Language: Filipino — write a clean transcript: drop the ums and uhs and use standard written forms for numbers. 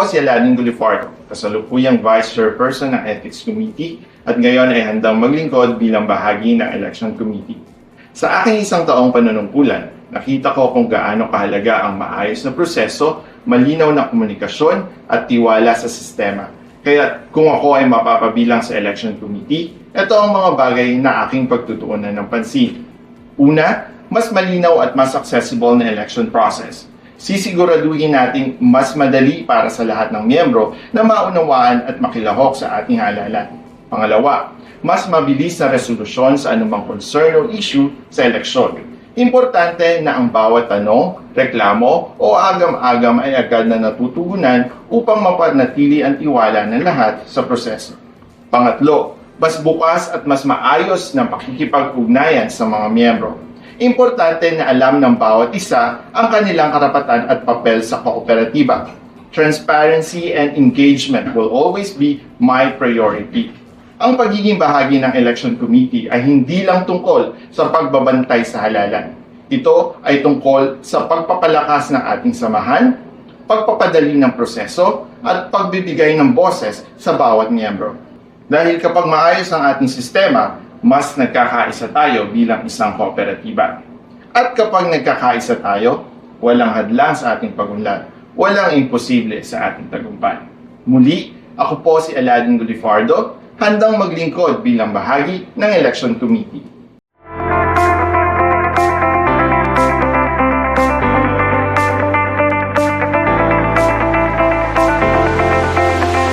si Aladin Gulifardo, kasalukuyang Vice Chairperson ng Ethics Committee at ngayon ay handang maglingkod bilang bahagi ng Election Committee. Sa aking isang taong panunungkulan, nakita ko kung gaano kahalaga ang maayos na proseso, malinaw na komunikasyon at tiwala sa sistema. Kaya kung ako ay mapapabilang sa Election Committee, ito ang mga bagay na aking pagtutuunan ng pansin. Una, mas malinaw at mas accessible na election process. Sisiguraduhin nating mas madali para sa lahat ng miyembro na maunawaan at makilahok sa ating halalan. Pangalawa, mas mabilis na resolusyon sa anumang concern o issue sa eleksyon. Importante na ang bawat tanong, reklamo o agam-agam ay agad na natutugunan upang mapanatili ang tiwala ng lahat sa proseso. Pangatlo, mas bukas at mas maayos na pakikipag-ugnayan sa mga miyembro. Importante na alam ng bawat isa ang kanilang karapatan at papel sa kooperatiba. Transparency and engagement will always be my priority. Ang pagiging bahagi ng Election Committee ay hindi lang tungkol sa pagbabantay sa halalan. Ito ay tungkol sa pagpapalakas ng ating samahan, pagpapadali ng proseso, at pagbibigay ng boses sa bawat miyembro. Dahil kapag maayos ang ating sistema, mas nagkakaisa tayo bilang isang kooperatiba. At kapag nagkakaisa tayo, walang hadlang sa ating pagunlad, walang imposible sa ating tagumpay. Muli, ako po si Aladin Gulifardo, handang maglingkod bilang bahagi ng Election Committee.